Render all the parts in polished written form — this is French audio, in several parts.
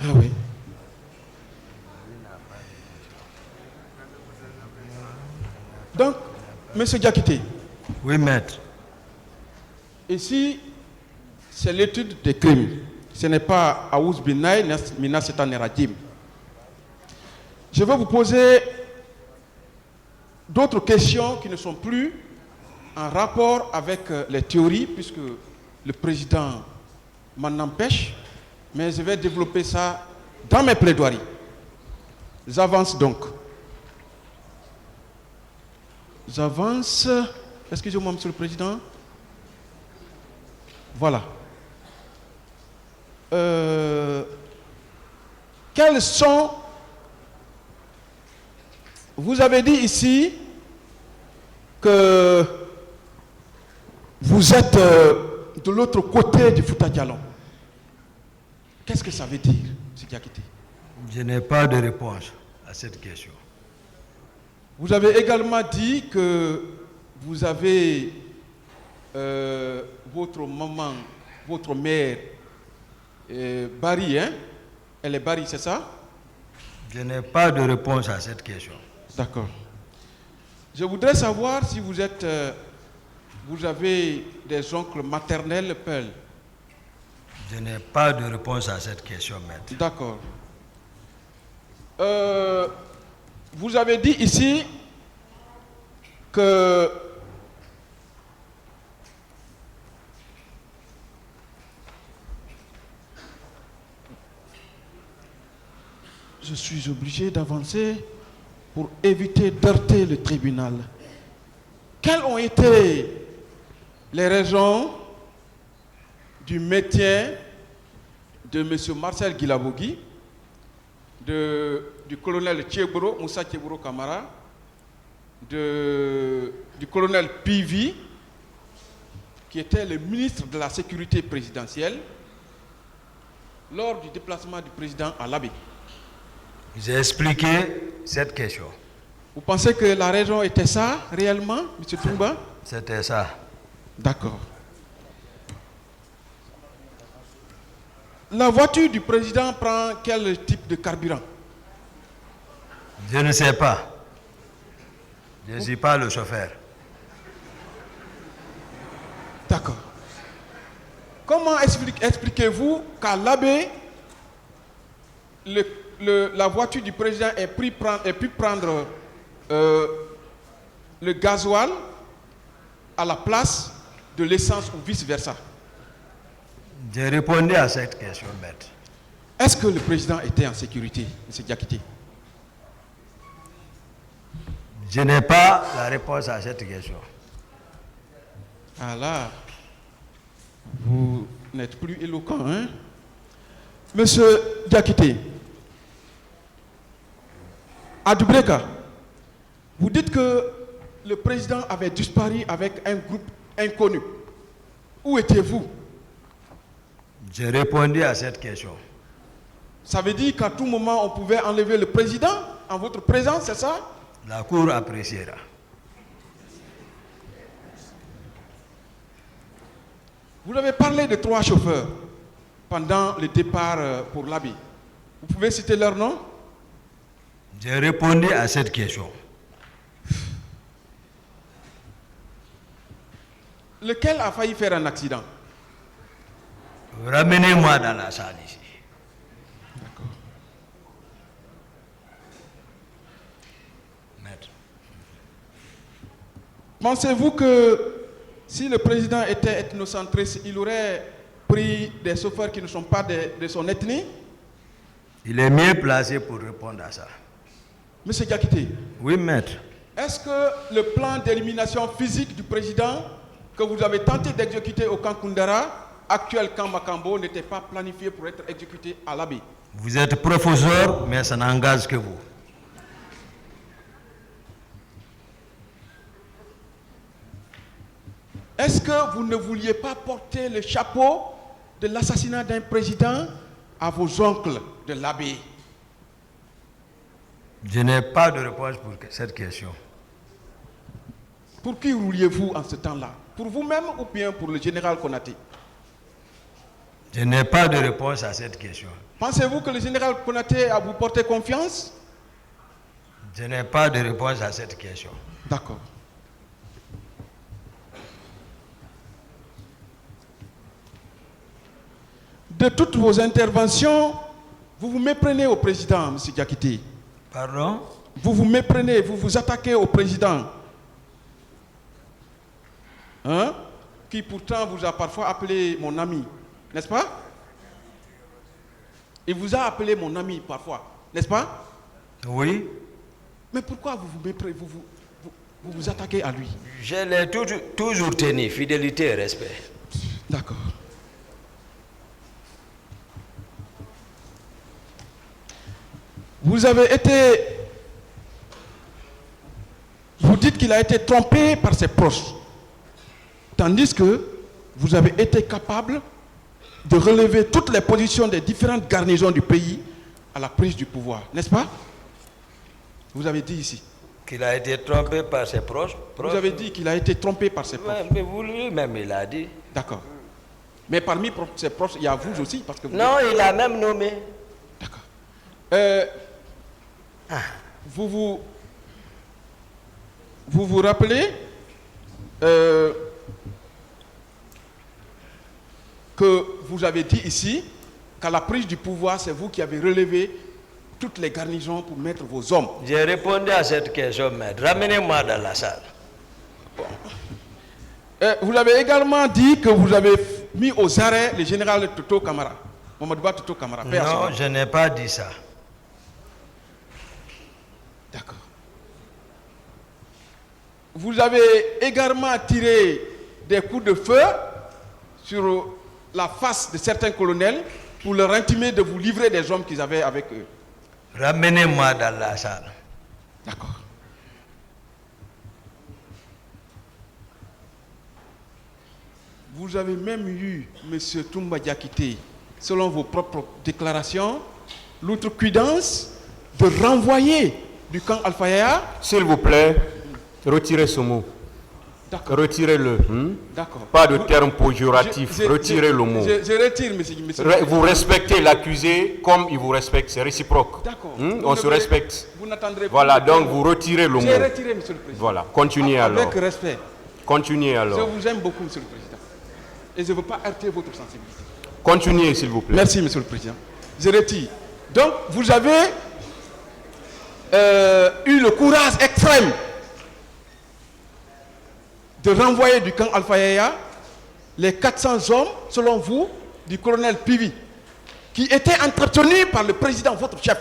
Ah oui. Donc, Monsieur Diakité. Oui, maître. Ici, c'est l'étude des crimes. Ce n'est pas Aouz Binaï, Mina Setan Radim. Je vais vous poser d'autres questions qui ne sont plus en rapport avec les théories, puisque le président m'en empêche, mais je vais développer ça dans mes plaidoiries. J'avance donc. J'avance. Excusez-moi, Monsieur le Président. Voilà. Quels sont... Vous avez dit ici que vous êtes de l'autre côté du Fouta Djallon. Qu'est-ce que ça veut dire, M. Diakité? Je n'ai pas de réponse à cette question. Vous avez également dit que vous avez votre maman, votre mère, Bari, hein? Elle est Bari, c'est ça? Je n'ai pas de réponse à cette question. D'accord. Je voudrais savoir si vous avez des oncles maternels Peul. Je n'ai pas de réponse à cette question, maître. D'accord. Vous avez dit ici que je suis obligé d'avancer pour éviter d'heurter le tribunal. Quelles ont été les raisons du maintien de M. Marcel Guilabogui, du colonel Moussa Tcheboro Kamara, du colonel Pivi, qui était le ministre de la Sécurité présidentielle, lors du déplacement du président à l'Abbé? J'ai expliqué cette question. Vous pensez que la raison était ça, réellement, M. Toumba? C'était ça. D'accord. La voiture du président prend quel type de carburant? Je ne sais pas. Je ne suis pas le chauffeur. D'accord. Comment expliquez-vous qu'à l'Abbé, la voiture du président ait pu prendre le gasoil à la place de l'essence ou vice-versa? J'ai répondu à cette question, maître. Est-ce que le président était en sécurité, M. Diakité? Je n'ai pas la réponse à cette question. Ah là, vous n'êtes plus éloquent, hein? Monsieur Diakité, à Dubreka, vous dites que le président avait disparu avec un groupe inconnu. Où étiez-vous? J'ai répondu à cette question. Ça veut dire qu'à tout moment, on pouvait enlever le président en votre présence, c'est ça? La Cour appréciera. Vous avez parlé de 3 chauffeurs pendant le départ pour l'Abbé. Vous pouvez citer leur nom? J'ai répondu à cette question. Lequel a failli faire un accident? Ramenez-moi dans la salle ici. D'accord. Maître. Pensez-vous que si le président était ethnocentriste, il aurait pris des chauffeurs qui ne sont pas de son ethnie? Il est mieux placé pour répondre à ça. Monsieur Diakité. Oui, maître. Est-ce que le plan d'élimination physique du président que vous avez tenté d'exécuter au camp Koundara, actuel camp Makambo, n'était pas planifié pour être exécuté à l'Abbé? Vous êtes professeur, mais ça n'engage que vous. Est-ce que vous ne vouliez pas porter le chapeau de l'assassinat d'un président à vos oncles de l'Abbé? Je n'ai pas de réponse pour cette question. Pour qui rouliez-vous en ce temps-là? Pour vous-même ou bien pour le général Konaté? Je n'ai pas de réponse à cette question. Pensez-vous que le général Konaté a vous porté confiance? Je n'ai pas de réponse à cette question. D'accord. De toutes vos interventions, vous vous méprenez au président, M. Diakité. Pardon? Vous vous méprenez, vous vous attaquez au président. Hein? Qui pourtant vous a parfois appelé mon ami, n'est-ce pas? Il vous a appelé mon ami parfois, n'est-ce pas? Oui. Mais pourquoi vous vous méprenez, vous vous attaquez à lui? Je l'ai toujours tenu, fidélité et respect. D'accord. Vous avez été... Vous dites qu'il a été trompé par ses proches. Tandis que vous avez été capable de relever toutes les positions des différentes garnisons du pays à la prise du pouvoir. N'est-ce pas? Vous avez dit ici. Qu'il a été trompé par ses proches. Vous avez dit qu'il a été trompé par ses proches. Mais vous lui-même, il a dit. D'accord. Mais parmi ses proches, il y a vous aussi parce que vous... Non, il a même nommé. D'accord. Vous vous rappelez que vous avez dit ici qu'à la prise du pouvoir, c'est vous qui avez relevé toutes les garnisons pour mettre vos hommes. J'ai répondu à cette question, maître. Ramenez-moi dans la salle. Vous avez également dit que vous avez mis aux arrêts le général Toto Kamara. Mamadouba Toto Kamara. Non, je n'ai pas dit ça. D'accord. Vous avez également tiré des coups de feu sur la face de certains colonels pour leur intimer de vous livrer des hommes qu'ils avaient avec eux. Ramenez-moi dans la salle. D'accord. Vous avez même eu, M. Toumba Diakité, selon vos propres déclarations, l'outrecuidance de renvoyer du camp Alpha Yaya. S'il vous plaît, retirez ce mot. Retirez-le. D'accord. Pas de terme péjoratif. Retirez le mot. Je retire, monsieur. Vous respectez l'accusé comme il vous respecte. C'est réciproque. D'accord. On se respecte. Vous n'attendrez pas. Voilà, donc vous retirez le mot. J'ai retiré, monsieur le président. Voilà, continuez alors. Avec respect. Continuez alors. Je vous aime beaucoup, monsieur le président. Et je ne veux pas heurter votre sensibilité. Continuez, s'il vous plaît. Merci, monsieur le président. Je retire. Donc, vous avez eu le courage extrême de renvoyer du camp Alpha Yaya les 400 hommes, selon vous, du colonel Pivi, qui étaient entretenus par le président, votre chef.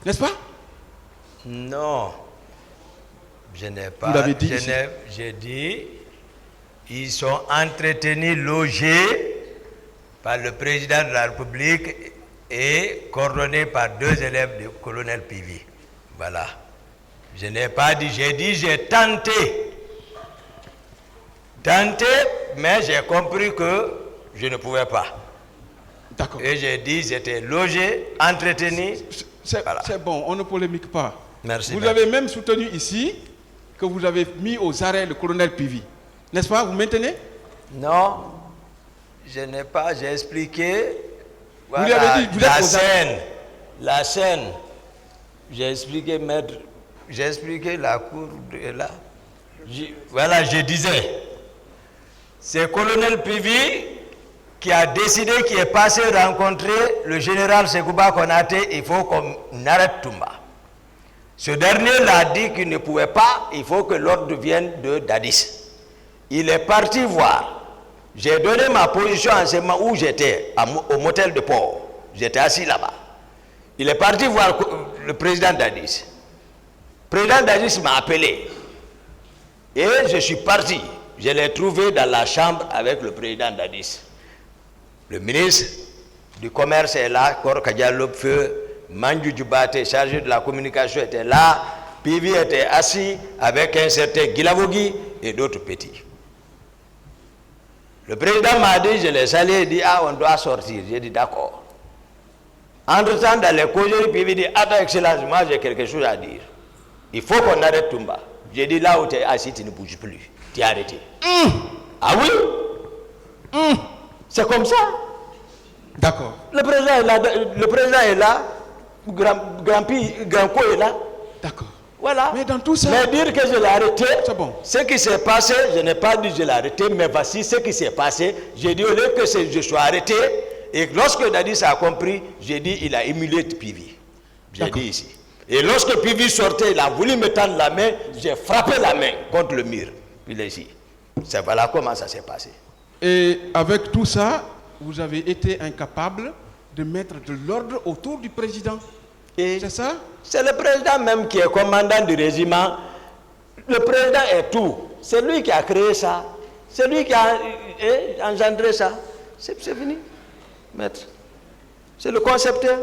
N'est-ce pas? Non. Je n'ai pas. Vous l'avez dit ici. J'ai dit, ils sont entretenus, logés par le président de la République et coordonnés par 2 élèves du colonel Pivi. Voilà. Je n'ai pas dit, j'ai dit, j'ai tenté. Mais j'ai compris que je ne pouvais pas. D'accord. Et j'ai dit, j'étais logé, entretenu. C'est bon, on ne polémique pas. Merci. Vous avez même soutenu ici que vous avez mis aux arrêts le colonel Pivi. N'est-ce pas? Vous maintenez? Non, je n'ai pas, j'ai expliqué. Voilà, vous lui avez dit, vous êtes la scène. J'ai expliqué, maître, j'ai expliqué la cour de là. Voilà, je disais. C'est colonel Pivi qui a décidé, qui est passé rencontrer le général Sekouba Konaté, il faut qu'on arrête Toumba. Ce dernier l'a dit qu'il ne pouvait pas, il faut que l'ordre vienne de Dadis. Il est parti voir. J'ai donné ma position en ce moment où j'étais, au motel de port. J'étais assis là-bas. Il est parti voir le président Dadis. Le président Dadis m'a appelé. Et je suis parti. Je l'ai trouvé dans la chambre avec le président Dadis. Le ministre du Commerce est là, Kor Kadialop Feu, Mandjou Djoubate, chargé de la communication, était là. Pivi était assis avec un certain Guilavogui et d'autres petits. Le président m'a dit, je l'ai salué, il dit, ah, on doit sortir. J'ai dit, d'accord. Entre-temps, dans les causeries, Pivi dit, attends, excellence, moi j'ai quelque chose à dire. Il faut qu'on arrête Toumba. J'ai dit, là où tu es assis, tu ne bouges plus. Tu es arrêté. Ah oui? C'est comme ça. D'accord. Le président est là, Grand-Co est là. D'accord. Voilà. Mais dans tout ça... Mais dire que je l'ai arrêté, c'est bon. Ce qui s'est passé, je n'ai pas dit que je l'ai arrêté, mais voici ce qui s'est passé. J'ai dit au lieu que je sois arrêté, et lorsque Dadis a compris, j'ai dit il a émulé Pivi. J'ai dit ici. Et lorsque Pivi sortait, il a voulu me tendre la main, j'ai frappé la main contre le mur. Il est ici. Voilà comment ça s'est passé. Et avec tout ça, vous avez été incapable de mettre de l'ordre autour du président. C'est ça? C'est le président même qui est commandant du régiment. Le président est tout. C'est lui qui a créé ça. C'est lui qui a engendré ça. C'est fini, maître. C'est le concepteur.